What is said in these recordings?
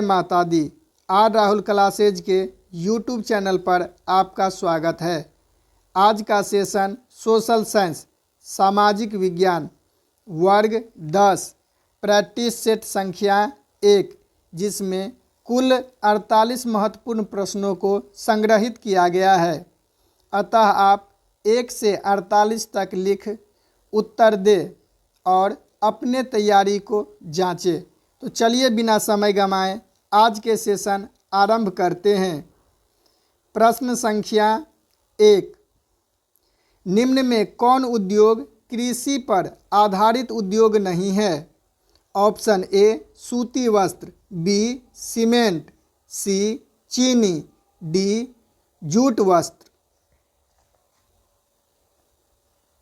माता दी। Are Rahul classes के YouTube channel पर आपका स्वागत है। आज का सेशन सोशल साइंस सामाजिक विज्ञान वर्ग 10 प्रैक्टिस सेट संख्या 1, जिसमें कुल 48 महत्वपूर्ण प्रश्नों को संग्रहित किया गया है। अतः आप 1 से 48 तक लिख उत्तर दे और अपने तैयारी को जांचें। तो चलिए बिना समय गंवाए आज के सेशन आरंभ करते हैं। प्रश्न संख्या 1, निम्न में कौन उद्योग कृषि पर आधारित उद्योग नहीं है? ऑप्शन ए सूती वस्त्र, बी सीमेंट, सी चीनी, डी जूट वस्त्र।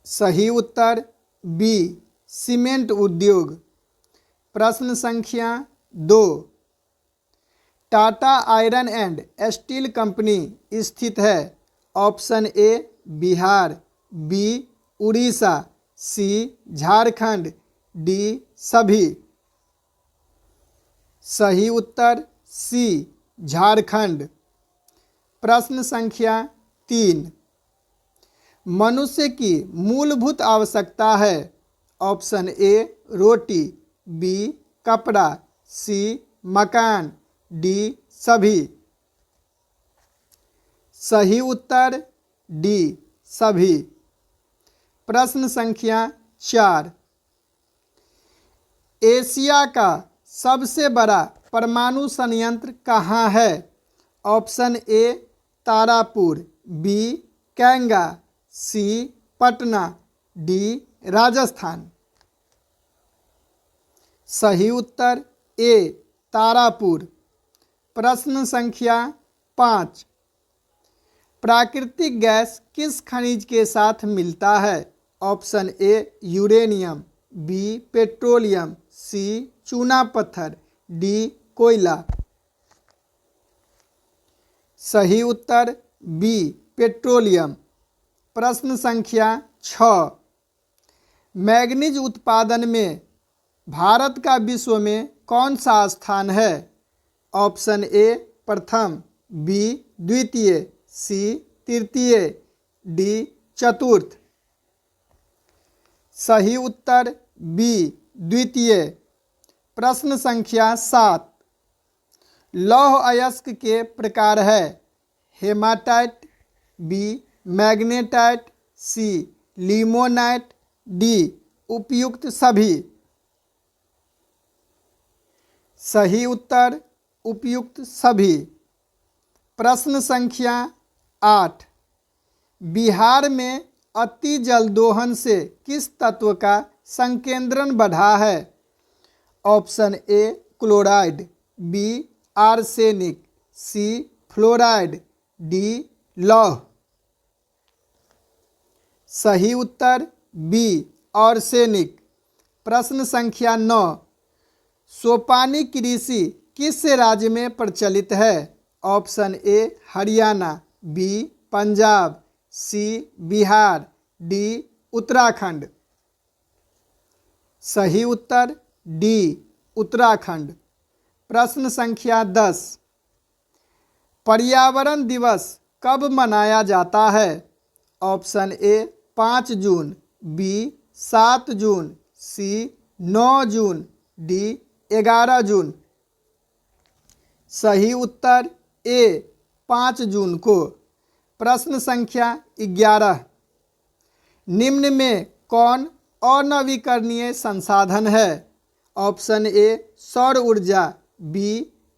सही उत्तर बी सीमेंट उद्योग। प्रश्न संख्या 2, Tata iron and steel company स्थित है? Option A Bihar, B Orissa, C Jharkhand, D सभी। सही उत्तर सी झारखंड। प्रश्न संख्या 3, मनुष्य की मूलभूत आवश्यकता है? ऑप्शन ए रोटी, बी कपड़ा, सी मकान, डी सभी। सही उत्तर डी सभी। प्रश्न संख्या 4, एशिया का सबसे बड़ा परमाणु संयंत्र कहाँ है? ऑप्शन ए तारापुर, बी कैंगा, सी पटना, डी राजस्थान। सही उत्तर ए तारापुर। प्रश्न संख्या 5, प्राकृतिक गैस किस खनिज के साथ मिलता है? Option A uranium, B petroleum, C चूना पत्थर, डी कोयला। सही उत्तर बी पेट्रोलियम। प्रश्न संख्या 6, मैग्नीज उत्पादन में भारत का विश्व में कौन सा स्थान है? ऑप्शन ए प्रथम, बी द्वितीय, सी तृतीय, डी चतुर्थ। सही उत्तर बी द्वितीय। प्रश्न संख्या 7, लौह अयस्क के प्रकार है? हेमाटाइट, बी मैग्नेटाइट, सी लिमोनाइट, डी उपयुक्त सभी। सही उत्तर उपयुक्त सभी। प्रश्न संख्या 8, बिहार में अति जल दोहन से किस तत्व का संकेंद्रण बढ़ा है? Option A chloride, B arsenic, C fluoride, D लौह। सही उत्तर बी आर्सेनिक। प्रश्न संख्या 9, सोपानी कृषि किस राज्य में प्रचलित है? Option A Haryana, B Punjab, C Bihar, D Uttarakhand. सही उत्तर डी उत्तराखंड। प्रश्न संख्या 10, पर्यावरण दिवस कब मनाया जाता है? Option A 5 June, B 7 June, C 9 June, D 11 June. सही उत्तर ए 5 जून को। प्रश्न संख्या 11, निम्न में कौन अनवीकरणीय संसाधन है? ऑप्शन ए सौर ऊर्जा, बी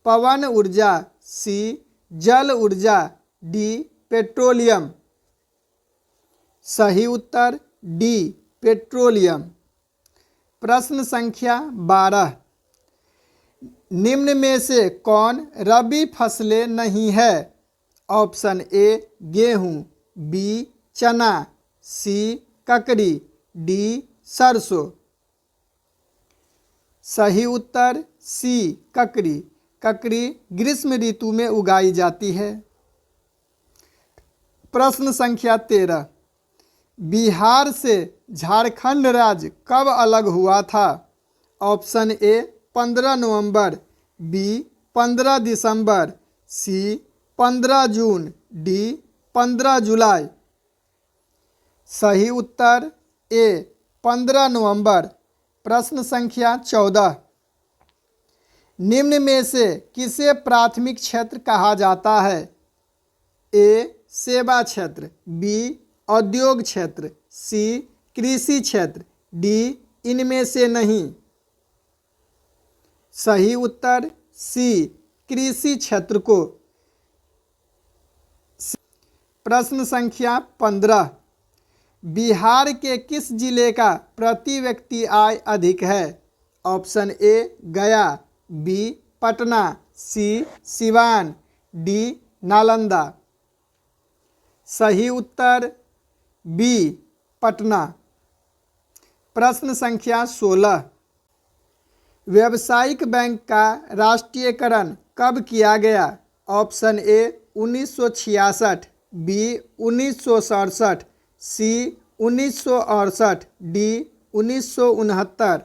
पवन ऊर्जा, सी जल ऊर्जा, डी पेट्रोलियम। सही उत्तर डी पेट्रोलियम। प्रश्न संख्या 12, निम्न में से कौन रबी फसलें नहीं है? ऑप्शन ए गेहूँ, बी चना, सी ककड़ी, डी सरसों। सही उत्तर सी ककड़ी। ककड़ी ग्रीष्म ऋतु में उगाई जाती है। प्रश्न संख्या 13, बिहार से झारखंड राज्य कब अलग हुआ था? ऑप्शन ए 15 नवंबर, बी 15 दिसंबर, सी 15 जून, डी 15 जुलाई। सही उत्तर ए 15 नवंबर। प्रश्न संख्या 14। निम्न में से किसे प्राथमिक क्षेत्र कहा जाता है? ए सेवा क्षेत्र, बी औद्योग क्षेत्र, सी कृषि क्षेत्र, डी इनमें से नहीं। सही उत्तर सी कृषि क्षेत्र को। प्रश्न संख्या 15। बिहार के किस जिले का प्रति व्यक्ति आय अधिक है? ऑप्शन ए गया, बी पटना, सी सिवान, डी नालंदा। सही उत्तर बी पटना। प्रश्न संख्या 16। व्यावसायिक बैंक का राष्ट्रीयकरण कब किया गया? Option A 1966, B 1967, C 1968, D 1969।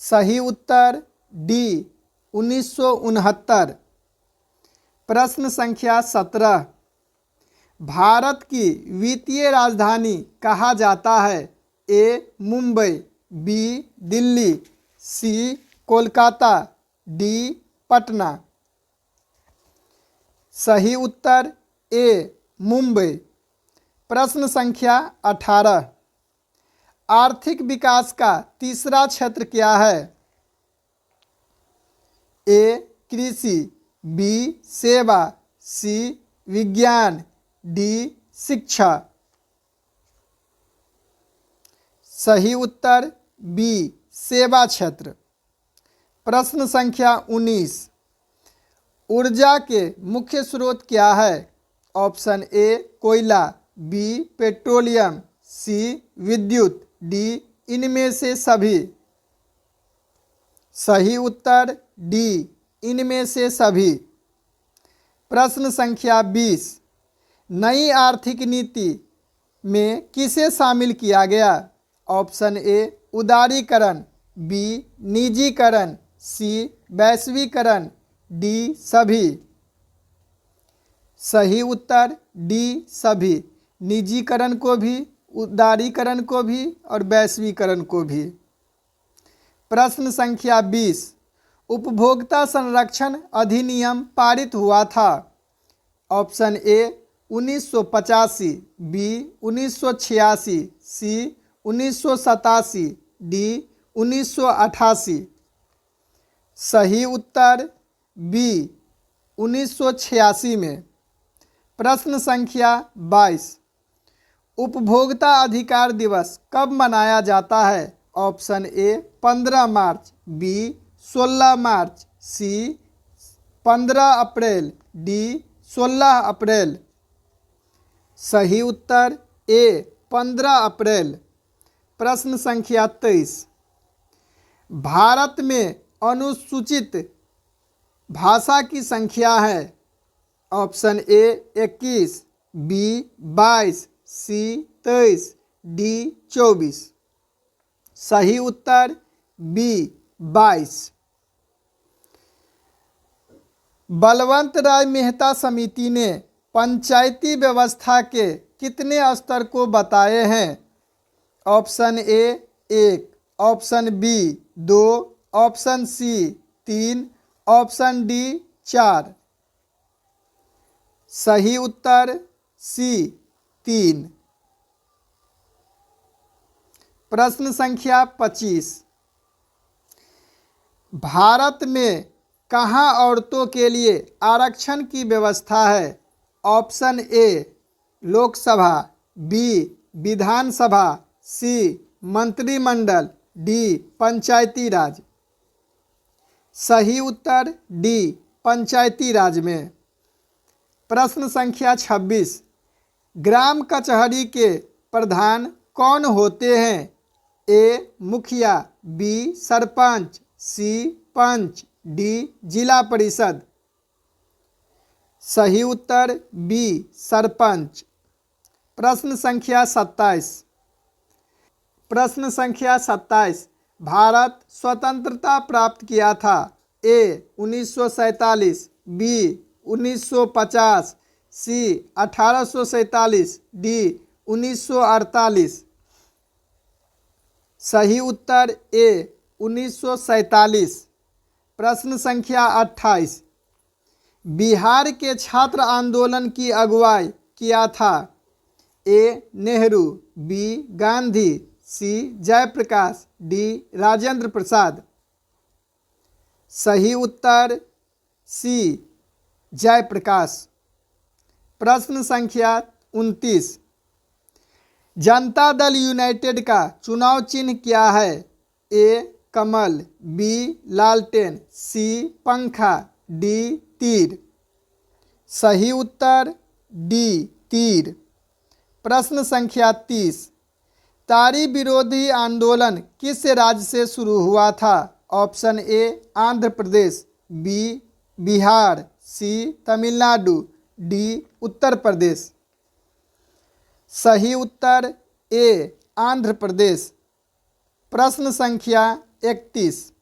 सही उत्तर डी 1969। प्रश्न संख्या 17। भारत की वित्तीय राजधानी कहा जाता है? ए मुंबई, बी दिल्ली, सी कोलकाता, डी पटना। सही उत्तर ए मुंबई। प्रश्न संख्या 18। आर्थिक विकास का तीसरा क्षेत्र क्या है? ए कृषि, बी सेवा, सी विज्ञान, डी शिक्षा। सही उत्तर बी सेवा क्षेत्र। प्रश्न संख्या 19। ऊर्जा के मुख्य स्रोत क्या है? ऑप्शन ए कोयला, बी पेट्रोलियम, सी विद्युत, डी इनमें से सभी। सही उत्तर डी इनमें से सभी। प्रश्न संख्या 20। नई आर्थिक नीति में किसे शामिल किया गया? ऑप्शन ए उदारीकरण, बी निजीकरण, सी वैश्वीकरण, डी सभी। सही उत्तर डी सभी। निजीकरण को भी, उदारीकरण को भी और वैश्वीकरण को भी। प्रश्न संख्या 20। उपभोक्ता संरक्षण अधिनियम पारित हुआ था? Option A 1985, B 1986, C 1987, D 1988। सही उत्तर बी 1986 में। प्रश्न संख्या 22। उपभोक्ता अधिकार दिवस कब मनाया जाता है? Option A 15 March, B 16 March, C 15 April, D 16 April. सही उत्तर ए 15 अप्रैल। प्रश्न संख्या 23। भारत में अनुसूचित भाषा की संख्या है? Option A 21, B 22, C 23, D 24। सही उत्तर बी 22। बलवंत राय मेहता समिति ने पंचायती व्यवस्था के कितने स्तर को बताए हैं? Option A 1, option B 2, option C 3, option D 4। सही उत्तर सी 3। प्रश्न संख्या 25। भारत में कहाँ औरतों के लिए आरक्षण की व्यवस्था है? ऑप्शन ए लोकसभा, बी विधानसभा, सी मंत्रिमंडल, डी पंचायती राज। सही उत्तर डी पंचायती राज में। प्रश्न संख्या 26। ग्राम कचहरी के प्रधान कौन होते हैं? ए मुखिया, बी सरपंच, सी पंच, डी जिला परिषद। सही उत्तर बी सरपंच। प्रश्न संख्या 27। प्रश्न संख्या 27। भारत स्वतंत्रता प्राप्त किया था? ए 1947, बी 1950, सी 1847, डी 1948। सही उत्तर ए 1947। प्रश्न संख्या 28। बिहार के छात्र आंदोलन की अगुवाई किया था? ए नेहरू, बी गांधी, सी जयप्रकाश, डी राजेंद्र प्रसाद। सही उत्तर सी जयप्रकाश। प्रश्न संख्या 29। जनता दल यूनाइटेड का चुनाव चिन्ह क्या है? ए कमल, बी लालटेन, सी पंखा, डी तीर। सही उत्तर डी तीर। प्रश्न संख्या 30। तारी विरोधी आंदोलन किस राज्य से शुरू हुआ था? Option A Andhra Pradesh, B Bihar, C Tamil Nadu, D Uttar Pradesh. सही उत्तर ए आंध्र प्रदेश। प्रश्न संख्या 31।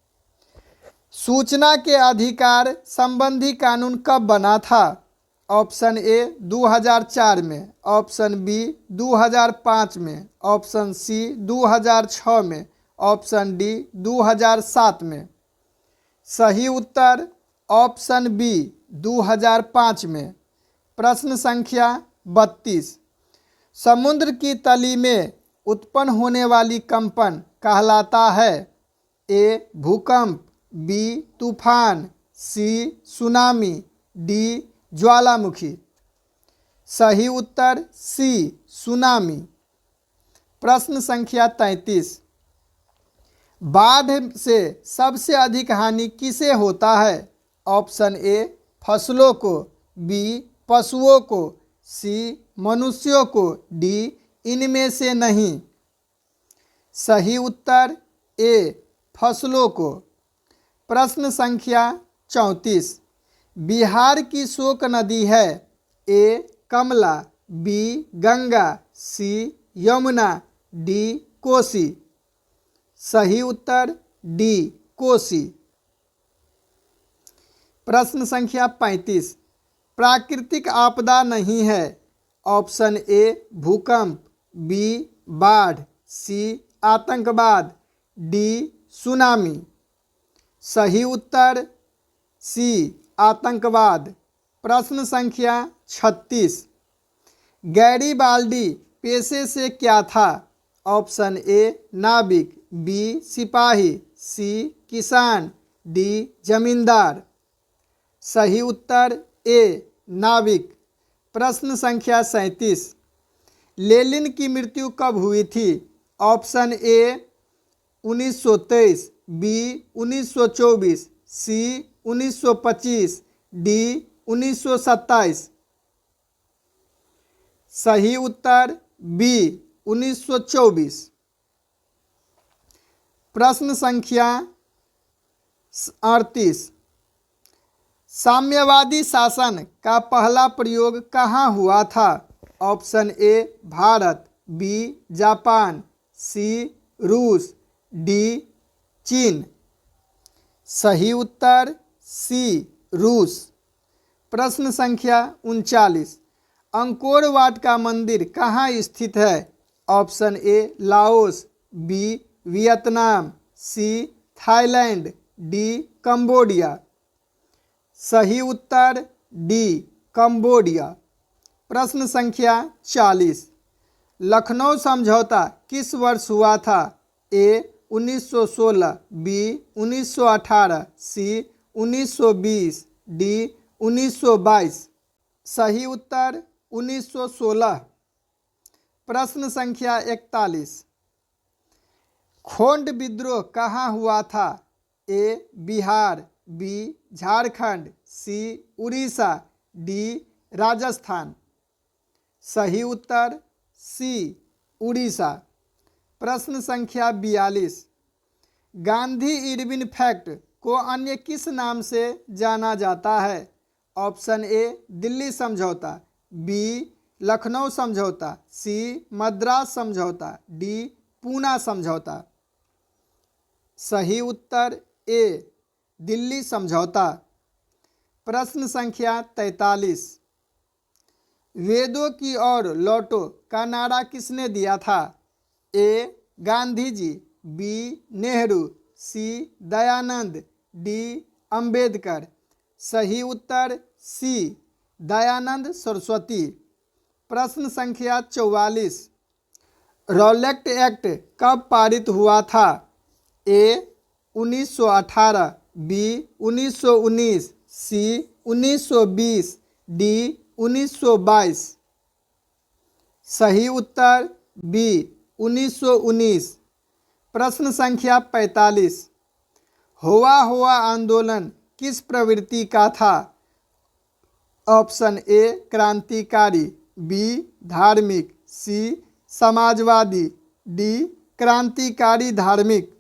सूचना के अधिकार संबंधी कानून कब बना था? ऑप्शन ए 2004 में, ऑप्शन बी 2005 में, ऑप्शन सी 2006 में, ऑप्शन डी 2007 में। सही उत्तर ऑप्शन बी 2005 में। प्रश्न संख्या 32। समुद्र की तली में उत्पन्न होने वाली कंपन कहलाता है? ए भूकंप, बी तूफान, सी सुनामी, डी ज्वालामुखी। सही उत्तर सी सुनामी। प्रश्न संख्या 33। बाढ़ से सबसे अधिक हानि किसे होता है? ऑप्शन ए फसलों को, बी पशुओं को, सी मनुष्यों को, डी इनमें से नहीं। सही उत्तर ए फसलों को। प्रश्न संख्या 34। बिहार की शोक नदी है? ए कमला, बी गंगा, सी यमुना, डी कोसी। सही उत्तर डी कोसी। प्रश्न संख्या 35। प्राकृतिक आपदा नहीं है? ऑप्शन ए भूकंप, बी बाढ़, सी आतंकवाद, डी सुनामी। सही उत्तर सी आतंकवाद। प्रश्न संख्या 36। गैरीबाल्डी पेशे से क्या था? ऑप्शन ए नाविक, बी सिपाही, सी किसान, डी जमींदार। सही उत्तर ए नाविक। प्रश्न संख्या 37। लेनिन की मृत्यु कब हुई थी? Option A 1923, B 1924, C 1925, D 1927। सही उत्तर बी 1924। प्रश्न संख्या 38। साम्यवादी शासन का पहला प्रयोग कहाँ हुआ था? Option A Bharat, B Japan, C रूस, डी चीन। सही उत्तर सी रूस। प्रश्न संख्या 39। अंकोर वाट का मंदिर कहाँ स्थित है? Option A Laos, B Vietnam, C Thailand, D Cambodia. सही उत्तर डी कंबोडिया। प्रश्न संख्या 40। लखनऊ समझौता किस वर्ष हुआ था? ए 1916, बी 1918, सी 1920, डी 1922। सही उत्तर 1916। प्रश्न संख्या 41। खोंड विद्रोह कहाँ हुआ था? ए बिहार, बी झारखंड, सी उड़ीसा, डी राजस्थान। सही उत्तर सी उड़ीसा। प्रश्न संख्या 42। गांधी इरविन फैक्ट को अन्य किस नाम से जाना जाता है? ऑप्शन ए दिल्ली समझौता, बी लखनऊ समझौता, सी मद्रास समझौता, डी पूना समझौता। सही उत्तर ए दिल्ली समझौता। प्रश्न संख्या 43। वेदों की ओर लौटो का नारा किसने दिया था? ए. गांधी जी, बी. नेहरू, सी. दयानंद, डी. अंबेडकर। सही उत्तर सी. दयानंद सरस्वती। प्रश्न संख्या 44। रॉलेट एक्ट कब पारित हुआ था? ए. 1918, बी. 1919, सी. 1920, डी. 1922। सही उत्तर बी. 1919। प्रश्न संख्या 45। हुआ आंदोलन किस प्रवृत्ति का था? ऑप्शन ए क्रांतिकारी, बी धार्मिक, सी समाजवादी, डी क्रांतिकारी धार्मिक।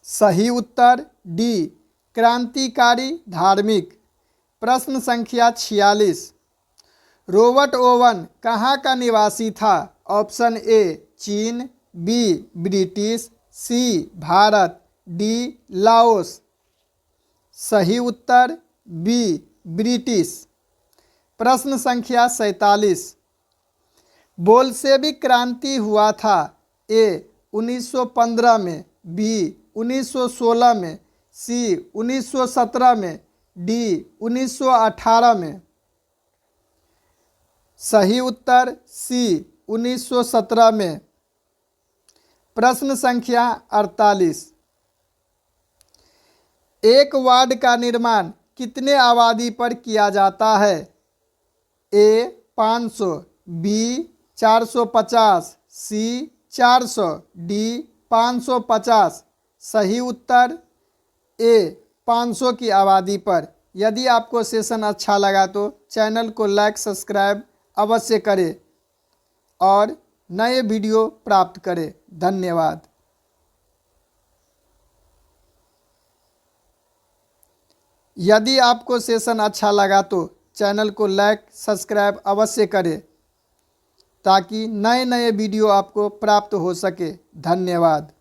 सही उत्तर डी क्रांतिकारी धार्मिक। प्रश्न संख्या 46। रॉबर्ट ओवन कहाँ का निवासी था? ऑप्शन ए चीन, बी ब्रिटिश, सी भारत, डी लाओस। सही उत्तर बी ब्रिटिश। प्रश्न संख्या 47। बोल्शेविक क्रांति हुआ था? ए 1915 में, बी 1916 में, सी 1917 में, डी 1918 में। सही उत्तर सी 1917 में। प्रश्न संख्या 48। एक वार्ड का निर्माण कितने आबादी पर किया जाता है? ए 500, बी 450, सी 400, डी 550। सही उत्तर ए 500 की आबादी पर। यदि आपको सेशन अच्छा लगा तो चैनल को लाइक सब्सक्राइब अवश्य करें और नए वीडियो प्राप्त करें। धन्यवाद। यदि आपको सेशन अच्छा लगा तो चैनल को लाइक सब्सक्राइब अवश्य करें ताकि नए वीडियो आपको प्राप्त हो सके। धन्यवाद।